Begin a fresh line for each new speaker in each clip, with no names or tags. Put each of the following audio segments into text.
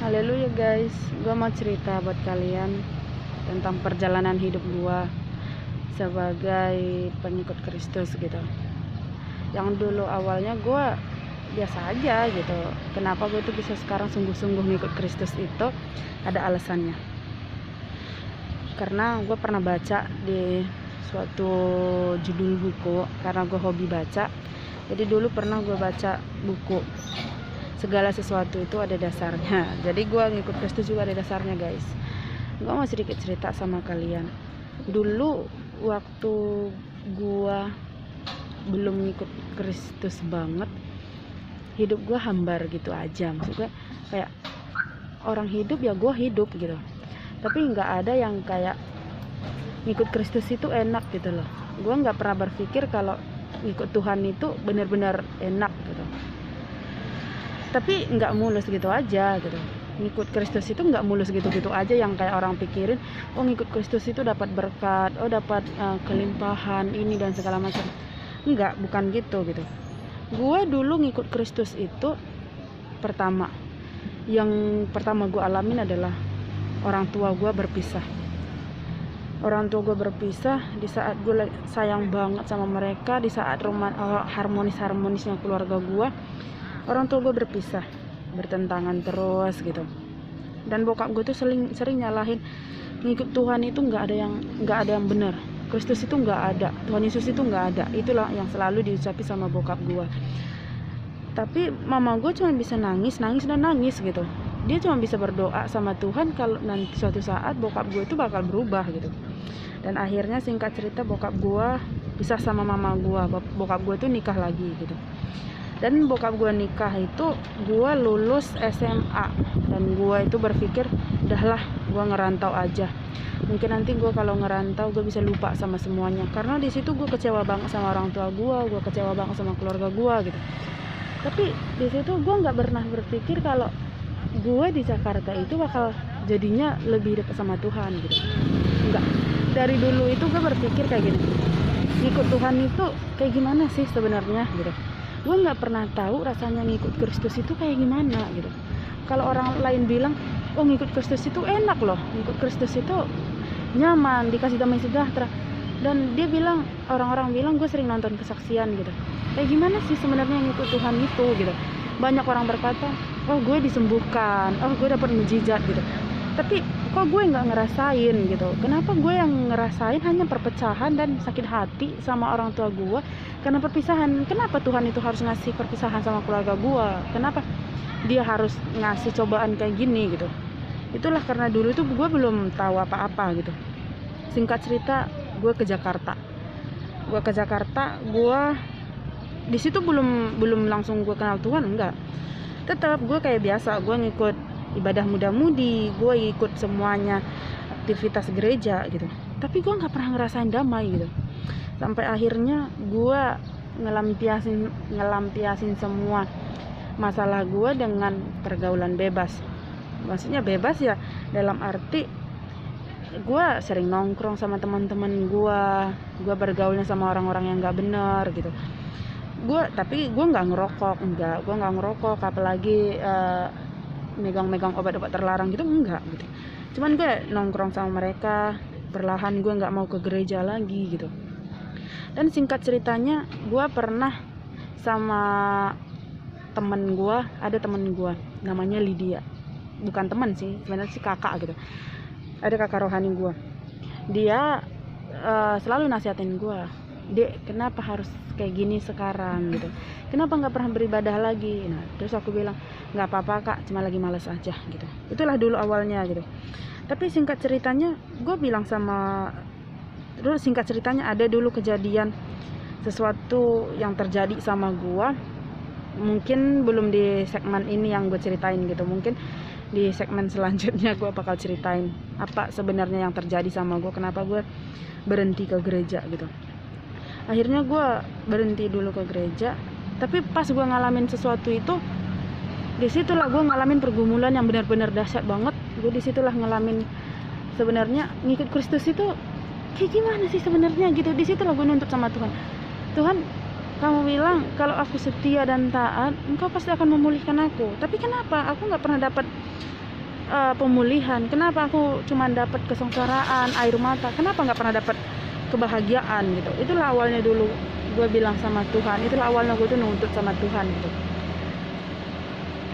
Haleluya guys, gue mau cerita buat kalian tentang perjalanan hidup gue sebagai pengikut Kristus gitu. Yang dulu awalnya gue biasa aja gitu. Kenapa gue tuh bisa sekarang sungguh-sungguh ngikut Kristus itu ada alasannya. Karena gue pernah baca di suatu judul buku, karena gue hobi baca. Jadi dulu pernah gue baca buku segala sesuatu itu ada dasarnya. Jadi gue ngikut Kristus juga ada dasarnya guys. Gue mau sedikit cerita sama kalian. Dulu waktu gue belum ngikut Kristus banget, hidup gue hambar gitu aja. Maksudnya kayak orang hidup ya gue hidup gitu. Tapi nggak ada yang kayak ngikut Kristus itu enak gitu loh. Gue nggak pernah berpikir kalau ngikut Tuhan itu benar-benar enak gitu. Tapi nggak mulus gitu aja gitu. Ngikut Kristus itu nggak mulus gitu-gitu aja yang kayak orang pikirin, oh ngikut Kristus itu dapat berkat, oh dapat kelimpahan ini dan segala macam. Enggak, bukan gitu gitu. Gue dulu ngikut Kristus itu yang pertama gue alamin adalah orang tua gue berpisah. Orang tua gue berpisah di saat gue sayang banget sama mereka, di saat harmonis-harmonisnya keluarga gue. Orang tua gue berpisah, bertentangan terus gitu. Dan bokap gue tuh sering nyalahin, ngikut Tuhan itu nggak ada yang benar. Kristus itu nggak ada, Tuhan Yesus itu nggak ada. Itulah yang selalu diucapi sama bokap gue. Tapi mama gue cuma bisa nangis gitu. Dia cuma bisa berdoa sama Tuhan kalau nanti suatu saat bokap gue itu bakal berubah gitu. Dan akhirnya singkat cerita bokap gue pisah sama mama gue. Bokap gue tuh nikah lagi gitu. Dan bokap gue nikah itu gue lulus SMA. Dan gue itu berpikir udahlah gue ngerantau aja. Mungkin nanti gue kalau ngerantau gue bisa lupa sama semuanya. Karena di situ gue kecewa banget sama orang tua gue kecewa banget sama keluarga gue gitu. Tapi di situ gue nggak pernah berpikir kalau gue di Jakarta itu bakal jadinya lebih dekat sama Tuhan gitu. Enggak. Dari dulu itu gue berpikir kayak gini. Ngikut Tuhan itu kayak gimana sih sebenarnya gitu. Gue nggak pernah tahu rasanya ngikut Kristus itu kayak gimana gitu. Kalau orang lain bilang, oh ngikut Kristus itu enak loh, ngikut Kristus itu nyaman, dikasih damai sejahtera. Dan dia bilang, orang-orang bilang gue sering nonton kesaksian gitu. Kayak gimana sih sebenarnya ngikut Tuhan itu gitu. Banyak orang berkata, oh gue disembuhkan, oh gue dapat mujizat gitu. Tapi kok gue nggak ngerasain gitu. Kenapa gue yang ngerasain hanya perpecahan dan sakit hati sama orang tua gue karena perpisahan? Kenapa Tuhan itu harus ngasih perpisahan sama keluarga gue? Kenapa dia harus ngasih cobaan kayak gini gitu? Itulah karena dulu itu gue belum tahu apa-apa gitu. Singkat cerita, gue ke Jakarta. Gue di situ belum langsung gue kenal Tuhan, enggak. Tetap gue kayak biasa, gue ngikut ibadah muda-mudi, gue ikut semuanya aktivitas gereja gitu. Tapi gue nggak pernah ngerasain damai gitu. Sampai akhirnya gue ngelampiasin semua masalah gue dengan pergaulan bebas. Maksudnya bebas ya dalam arti gue sering nongkrong sama teman-teman gue bergaulnya sama orang-orang yang nggak benar gitu. Tapi gue nggak ngerokok, apalagi megang-megang obat-obat terlarang gitu, enggak gitu. Cuman gue nongkrong sama mereka, perlahan gue nggak mau ke gereja lagi gitu. Dan singkat ceritanya, gue pernah sama ada temen gue namanya Lydia. Bukan teman sih, sebenarnya sih kakak gitu. Ada kakak rohani gue. Dia selalu nasihatin gue, Dek, kenapa harus kayak gini sekarang gitu? Kenapa nggak pernah beribadah lagi? Nah, terus aku bilang, nggak apa-apa kak, cuma lagi malas aja gitu. Itulah dulu awalnya gitu. Tapi singkat ceritanya, singkat ceritanya ada dulu kejadian sesuatu yang terjadi sama gue. Mungkin belum di segmen ini yang gue ceritain gitu. Mungkin di segmen selanjutnya gue bakal ceritain apa sebenarnya yang terjadi sama gue, kenapa gue berhenti ke gereja gitu. Akhirnya gue berhenti dulu ke gereja. Tapi pas gue ngalamin sesuatu itu, disitulah gue ngalamin pergumulan yang benar-benar dahsyat banget. Gue disitulah ngalamin sebenarnya ngikut Kristus itu kayak gimana sih sebenarnya gitu. Disitulah gue nuntut sama Tuhan. Tuhan, kamu bilang kalau aku setia dan taat, engkau pasti akan memulihkan aku. Tapi kenapa aku nggak pernah dapat pemulihan? Kenapa aku cuma dapat kesengsaraan, air mata? Kenapa nggak pernah dapat kebahagiaan gitu? Itulah awalnya dulu gue bilang sama Tuhan, itulah awalnya gue tuh nuntut sama Tuhan gitu.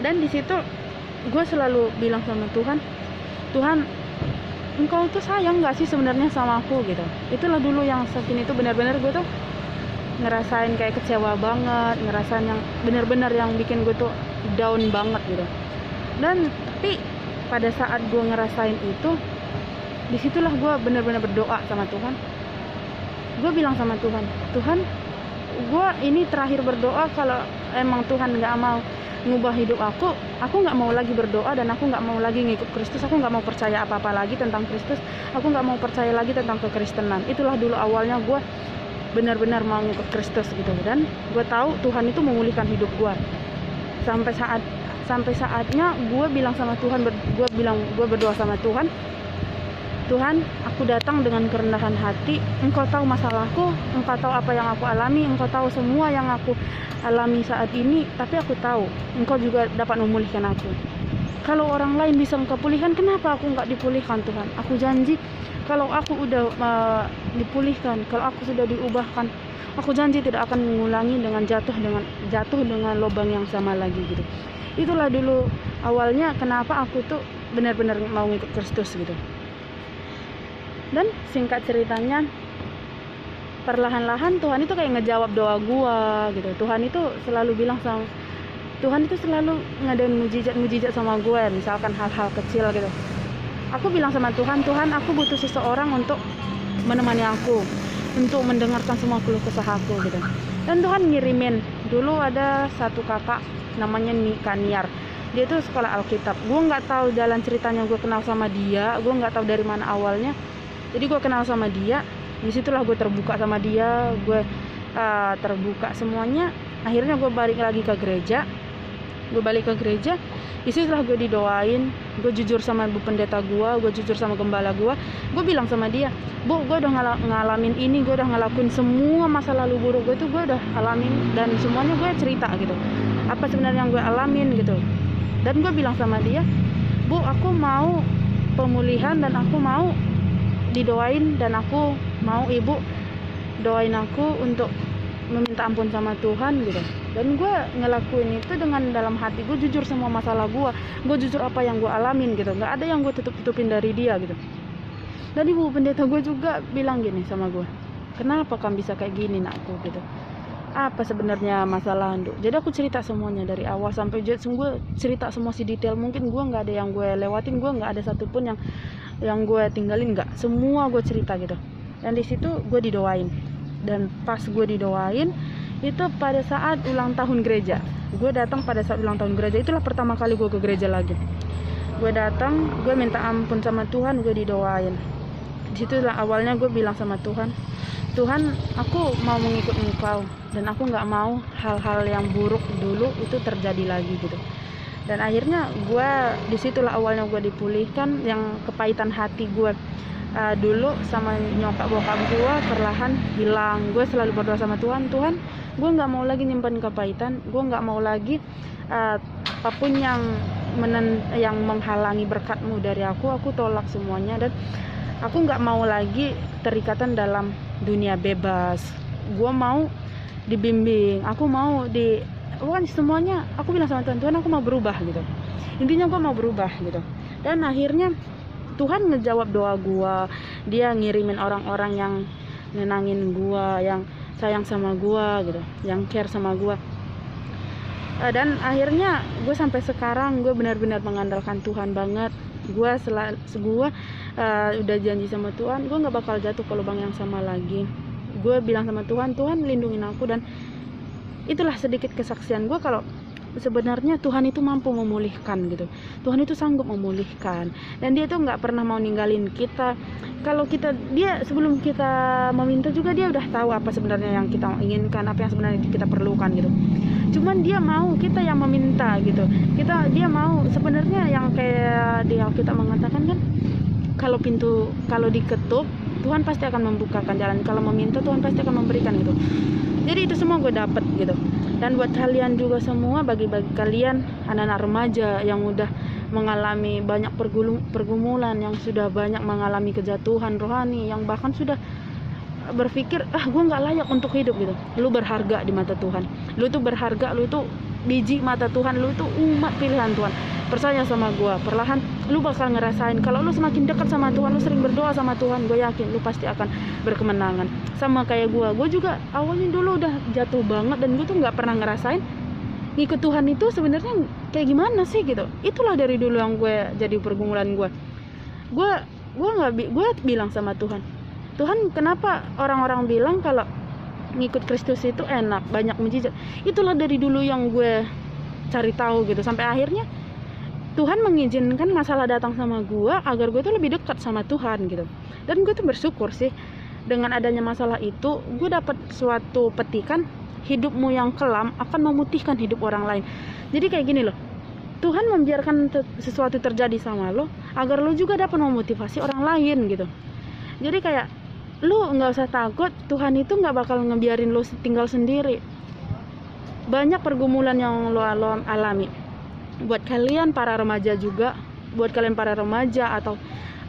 Dan di situ gue selalu bilang sama Tuhan, Tuhan, engkau tuh sayang gak sih sebenarnya sama aku gitu. Itulah dulu yang saat ini tuh benar-benar gue tuh ngerasain kayak kecewa banget, ngerasain yang benar-benar yang bikin gue tuh down banget gitu. Dan tapi pada saat gue ngerasain itu, disitulah gue benar-benar berdoa sama Tuhan. Gue bilang sama Tuhan, Tuhan, gue ini terakhir berdoa. Kalau emang Tuhan nggak mau ngubah hidup aku nggak mau lagi berdoa, dan aku nggak mau lagi ngikut Kristus. Aku nggak mau percaya apa-apa lagi tentang Kristus. Aku nggak mau percaya lagi tentang kekristenan. Itulah dulu awalnya gue benar-benar mau ngikut Kristus gitu. Dan gue tahu Tuhan itu memulihkan hidup gue. Sampai saatnya gue bilang sama Tuhan, gue berdoa sama Tuhan, Tuhan, aku datang dengan kerendahan hati. Engkau tahu masalahku, Engkau tahu apa yang aku alami, Engkau tahu semua yang aku alami saat ini. Tapi aku tahu Engkau juga dapat memulihkan aku. Kalau orang lain bisa Engkau pulihkan, kenapa aku nggak dipulihkan Tuhan? Aku janji kalau aku udah dipulihkan, kalau aku sudah diubahkan, aku janji tidak akan mengulangi dengan jatuh dengan lubang yang sama lagi gitu. Itulah dulu awalnya kenapa aku tuh benar-benar mau ngikut Kristus gitu. Dan singkat ceritanya, perlahan-lahan Tuhan itu kayak ngejawab doa gua gitu. Tuhan itu selalu ngadain mujizat sama gue, misalkan hal-hal kecil gitu. Aku bilang sama Tuhan, Tuhan, aku butuh seseorang untuk menemani aku, untuk mendengarkan semua keluh kesah aku gitu. Dan Tuhan ngirimin, dulu ada satu kakak namanya Kaniar. Dia tuh sekolah Alkitab. Gue nggak tahu jalan ceritanya gue kenal sama dia, gue nggak tahu dari mana awalnya. Jadi gue kenal sama dia, disitulah gue terbuka sama dia, gue terbuka semuanya. Akhirnya gue balik lagi ke gereja. Disitulah gue didoain. Gue jujur sama bu pendeta gue jujur sama gembala gue bilang sama dia, Bu, gue udah ngalamin ini, gue udah ngelakuin semua masa lalu buruk gue tuh, gue udah alamin, dan semuanya gue cerita gitu, apa sebenarnya yang gue alamin gitu. Dan gue bilang sama dia, Bu, aku mau pemulihan, dan aku mau didoain, dan aku mau ibu doain aku untuk meminta ampun sama Tuhan gitu. Dan gue ngelakuin itu dengan dalam hati, gue jujur semua masalah gue jujur apa yang gue alamin gitu, nggak ada yang gue tutup-tutupin dari dia gitu. Dan ibu pendeta gue juga bilang gini sama gue, kenapa kamu bisa kayak gini nakku gitu, apa sebenarnya masalah Nduk. Jadi aku cerita semuanya dari awal sampai gue cerita semua si detail mungkin. Gue nggak ada yang gue lewatin, gue nggak ada satupun yang gue tinggalin, nggak, semua gue cerita gitu. Dan di situ gue didoain. Dan pas gue didoain itu pada saat ulang tahun gereja, gue datang pada saat ulang tahun gereja. Itulah pertama kali gue ke gereja lagi. Gue datang, gue minta ampun sama Tuhan, gue didoain. Disitulah awalnya gue bilang sama Tuhan, Tuhan, aku mau mengikut Engkau, dan aku nggak mau hal-hal yang buruk dulu itu terjadi lagi gitu. Dan akhirnya gue, disitulah awalnya gue dipulihkan. Yang kepahitan hati gue dulu sama nyokap bokap gue perlahan hilang. Gue selalu berdoa sama Tuhan, Tuhan, gue nggak mau lagi nyimpan kepahitan, gue nggak mau lagi apapun yang menghalangi berkat-Mu dari aku tolak semuanya. Dan aku nggak mau lagi terikatan dalam dunia bebas. Gue mau dibimbing, aku mau semuanya. Aku bilang sama Tuhan, Tuhan, aku mau berubah gitu. Intinya gue mau berubah gitu. Dan akhirnya Tuhan ngejawab doa gue. Dia ngirimin orang-orang yang nenangin gue, yang sayang sama gue gitu, yang care sama gue. Dan akhirnya gue sampai sekarang gue benar-benar mengandalkan Tuhan banget. Gue udah janji sama Tuhan, gue nggak bakal jatuh ke lubang yang sama lagi. Gue bilang sama Tuhan, Tuhan lindungin aku. Dan itulah sedikit kesaksian gue kalau sebenarnya Tuhan itu mampu memulihkan gitu. Tuhan itu sanggup memulihkan, dan dia tuh nggak pernah mau ninggalin kita. Kalau dia sebelum kita meminta juga, dia udah tahu apa sebenarnya yang kita inginkan, apa yang sebenarnya kita perlukan gitu. Cuman dia mau kita yang meminta gitu. Dia mau sebenarnya yang kayak di Alkitab mengatakan kan, kalau diketuk Tuhan pasti akan membukakan jalan, kalau meminta Tuhan pasti akan memberikan gitu. Jadi itu semua gue dapet gitu. Dan buat kalian juga semua, bagi kalian anak-anak remaja yang udah mengalami banyak pergumulan, yang sudah banyak mengalami kejatuhan rohani, yang bahkan sudah berpikir gue nggak layak untuk hidup gitu. Lu berharga di mata Tuhan. Lu tuh berharga, lu tuh biji mata Tuhan, lu tuh umat pilihan Tuhan. Percaya sama gue, perlahan lu bakal ngerasain kalau lu semakin dekat sama Tuhan, lu sering berdoa sama Tuhan, gue yakin lu pasti akan berkemenangan. Sama kayak gue juga awalnya dulu udah jatuh banget, dan gue tuh nggak pernah ngerasain ngikut Tuhan itu sebenarnya kayak gimana sih gitu. Itulah dari dulu yang gue jadi pergumulan gue bilang sama Tuhan, Tuhan, kenapa orang-orang bilang kalau ngikut Kristus itu enak, banyak mujizat? Itulah dari dulu yang gue cari tahu gitu, sampai akhirnya Tuhan mengizinkan masalah datang sama gue agar gue tuh lebih dekat sama Tuhan gitu. Dan gue tuh bersyukur sih dengan adanya masalah itu, gue dapat suatu petikan, hidupmu yang kelam akan memutihkan hidup orang lain. Jadi kayak gini loh, Tuhan membiarkan sesuatu terjadi sama lo agar lo juga dapat memotivasi orang lain gitu. Jadi kayak lu nggak usah takut, Tuhan itu nggak bakal ngebiarin lu tinggal sendiri. Banyak pergumulan yang lu alami. Buat kalian para remaja juga, buat kalian para remaja atau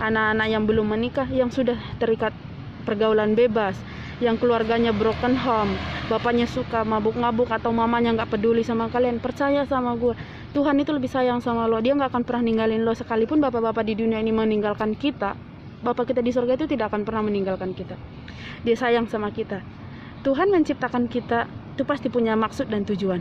anak-anak yang belum menikah, yang sudah terikat pergaulan bebas, yang keluarganya broken home, bapaknya suka mabuk-mabuk atau mamanya nggak peduli sama kalian, percaya sama gue, Tuhan itu lebih sayang sama lo. Dia nggak akan pernah ninggalin lo. Sekalipun bapak-bapak di dunia ini meninggalkan kita, Bapak kita di surga itu tidak akan pernah meninggalkan kita. Dia sayang sama kita. Tuhan menciptakan kita itu pasti punya maksud dan tujuan.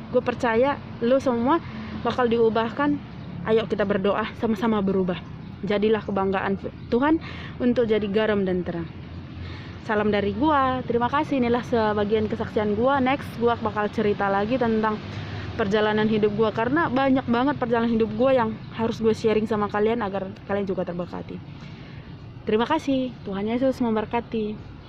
Gue percaya lo semua bakal diubahkan. Ayo kita berdoa sama-sama berubah. Jadilah kebanggaan Tuhan untuk jadi garam dan terang. Salam dari gue. Terima kasih. Inilah sebagian kesaksian gue. Next gue bakal cerita lagi tentang perjalanan hidup gue, karena banyak banget perjalanan hidup gue yang harus gue sharing sama kalian agar kalian juga terberkati. Terima kasih. Tuhan Yesus memberkati.